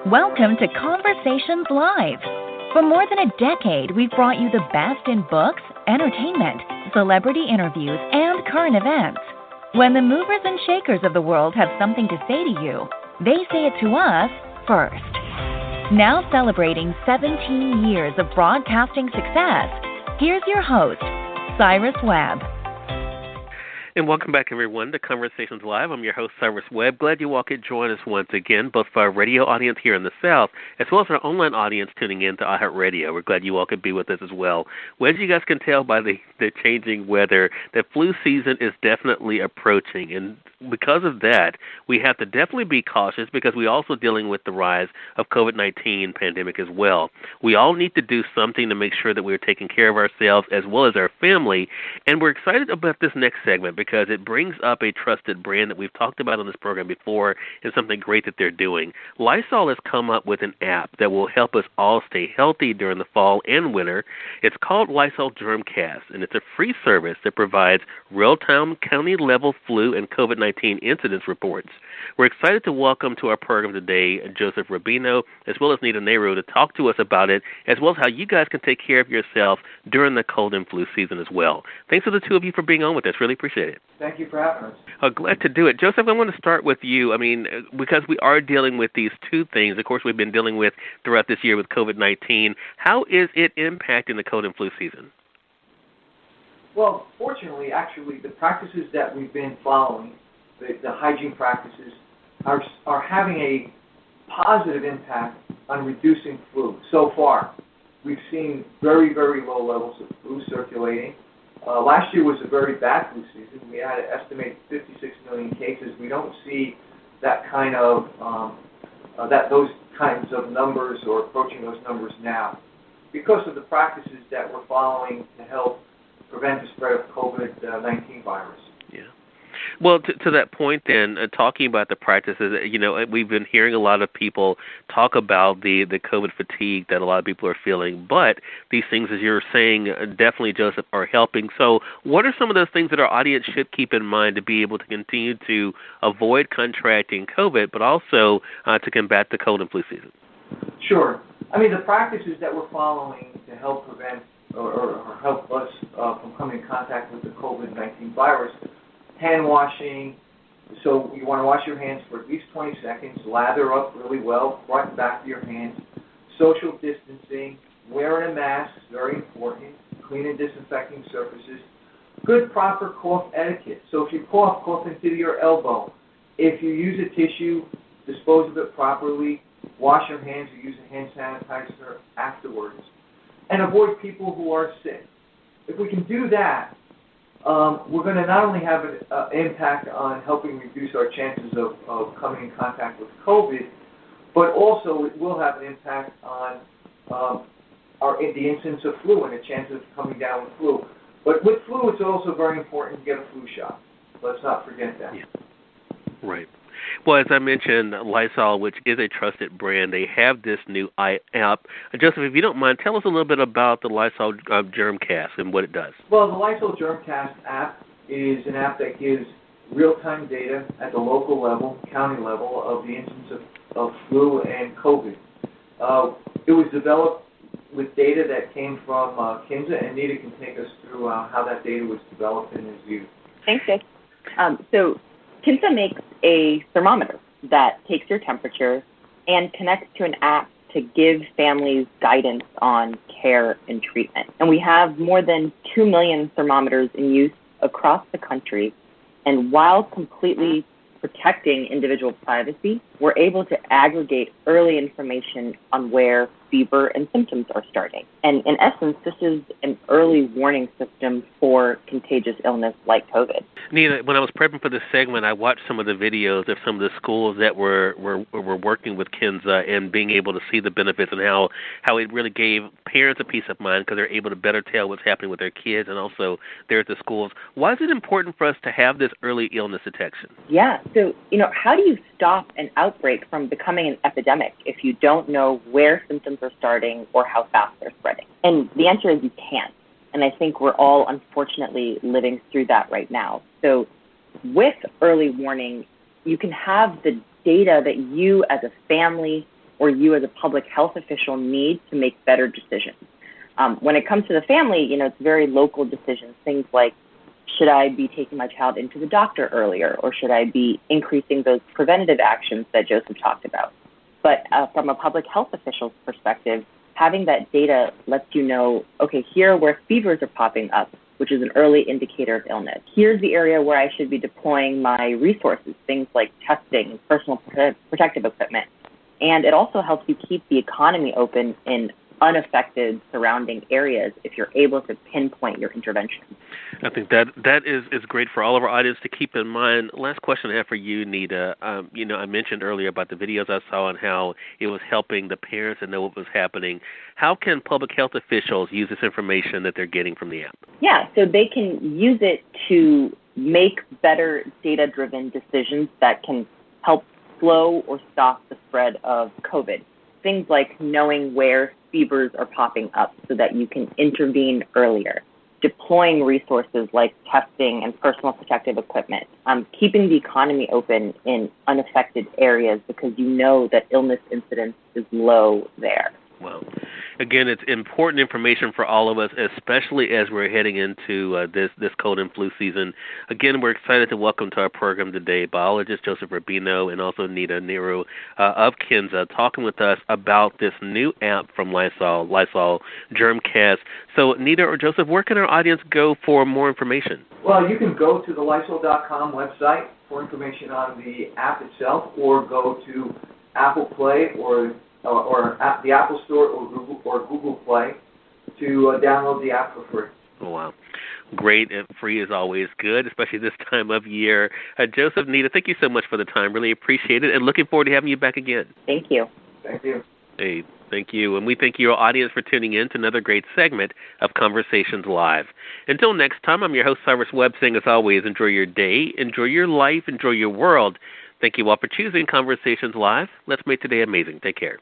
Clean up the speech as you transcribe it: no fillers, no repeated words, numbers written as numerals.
Welcome to Conversations Live. For more than a decade, we've brought you the best in books, entertainment, celebrity interviews, and current events. When the movers and shakers of the world have something to say to you, they say it to us first. Now celebrating 17 years of broadcasting success, here's your host, Cyrus Webb. And welcome back, everyone, to Conversations Live. I'm your host, Cyrus Webb. Glad you all could join us once again, both for our radio audience here in the South, as well as our online audience tuning in to iHeartRadio. We're glad you all could be with us as well. Well, as you guys can tell by the changing weather, the flu season is definitely approaching. And because of that, we have to definitely be cautious because we're also dealing with the rise of COVID-19 pandemic as well. We all need to do something to make sure that we're taking care of ourselves as well as our family. And we're excited about this next segment because it brings up a trusted brand that we've talked about on this program before and something great that they're doing. Lysol has come up with an app that will help us all stay healthy during the fall and winter. It's called Lysol Germcast, and it's a free service that provides real-time county-level flu and COVID-19 incidence reports. We're excited to welcome to our program today Joseph Rubin, as well as Nehru, to talk to us about it, as well as how you guys can take care of yourself during the cold and flu season as well. Thanks to the two of you for being on with us. Really appreciate it. Thank you for having us. Glad to do it. Joseph, I want to start with you. I mean, because we are dealing with these two things, of course, we've been dealing with throughout this year with COVID-19. How is it impacting the cold and flu season? Well, fortunately, actually, the practices that we've been following, the hygiene practices, are having a positive impact on reducing flu. So far, we've seen very, very low levels of flu circulating. Last year was a very bad flu season. We had an estimated 56 million cases. We don't see that kind of those kinds of numbers or approaching those numbers now because of the practices that we're following to help prevent the spread of COVID-19 virus. Yeah. Well, to that point then, talking about the practices, we've been hearing a lot of people talk about the COVID fatigue that a lot of people are feeling, but these things, as you're saying, definitely, Joseph, are helping. So what are some of those things that our audience should keep in mind to be able to continue to avoid contracting COVID, but also to combat the cold and flu season? Sure. I mean, the practices that we're following to help prevent or help us from coming in contact with the COVID-19 virus: hand washing, so you want to wash your hands for at least 20 seconds, lather up really well, front and back of your hands, social distancing, wearing a mask, very important, clean and disinfecting surfaces, good proper cough etiquette. So if you cough into your elbow. If you use a tissue, dispose of it properly, wash your hands or use a hand sanitizer afterwards, and avoid people who are sick. If we can do that, we're going to not only have an impact on helping reduce our chances of coming in contact with COVID, but also it will have an impact on the incidence of flu and the chance of coming down with flu. But with flu, it's also very important to get a flu shot. Let's not forget that. Yeah. Right. Well, as I mentioned, Lysol, which is a trusted brand, they have this new app. Joseph, if you don't mind, tell us a little bit about the Lysol Germcast and what it does. Well, the Lysol Germcast app is an app that gives real-time data at the local level, county level, of the incidence of flu and COVID. It was developed with data that came from Kinza, and Nita can take us through how that data was developed and is used. Thanks, Jay. So Kinza makes a thermometer that takes your temperature and connects to an app to give families guidance on care and treatment. And we have more than 2 million thermometers in use across the country. And while completely protecting individual privacy, we're able to aggregate early information on where fever and symptoms are starting. And in essence, this is an early warning system for contagious illness like COVID. Nina, when I was prepping for this segment, I watched some of the videos of some of the schools that were working with Kinza and being able to see the benefits and how it really gave parents a peace of mind because they're able to better tell what's happening with their kids and also there at the schools. Why is it important for us to have this early illness detection? Yeah, so, how do you stop an outbreak from becoming an epidemic if you don't know where symptoms are starting or how fast they're spreading? And the answer is you can't. And I think we're all unfortunately living through that right now. So with early warning, you can have the data that you as a family or you as a public health official need to make better decisions. When it comes to the family, it's very local decisions, things like, should I be taking my child into the doctor earlier, or should I be increasing those preventative actions that Joseph talked about? But from a public health official's perspective, having that data lets you know, okay, here are where fevers are popping up, which is an early indicator of illness. Here's the area where I should be deploying my resources, things like testing, personal protective equipment. And it also helps you keep the economy open in unaffected surrounding areas if you're able to pinpoint your intervention. I think that is great for all of our audience to keep in mind. Last question I have for you, Nita. I mentioned earlier about the videos I saw and how it was helping the parents to know what was happening. How can public health officials use this information that they're getting from the app? Yeah, so they can use it to make better data-driven decisions that can help slow or stop the spread of COVID. Things like knowing where fevers are popping up so that you can intervene earlier, deploying resources like testing and personal protective equipment, keeping the economy open in unaffected areas because you know that illness incidence is low there. Well, again, it's important information for all of us, especially as we're heading into this cold and flu season. Again, we're excited to welcome to our program today Biologist Joseph Rubin and also Nehru of Kinza, talking with us about this new app from Lysol Germcast. So, Nita or Joseph, where can our audience go for more information? Well, you can go to the Lysol.com website for information on the app itself, or go to Apple Play or the Apple Store or Google Play to download the app for free. Oh, wow. Great. And free is always good, especially this time of year. Joseph, Nita, thank you so much for the time. Really appreciate it, and looking forward to having you back again. Thank you. Thank you. Hey, thank you. And we thank your audience for tuning in to another great segment of Conversations Live. Until next time, I'm your host, Cyrus Webb, saying as always, enjoy your day, enjoy your life, enjoy your world. Thank you all for choosing Conversations Live. Let's make today amazing. Take care.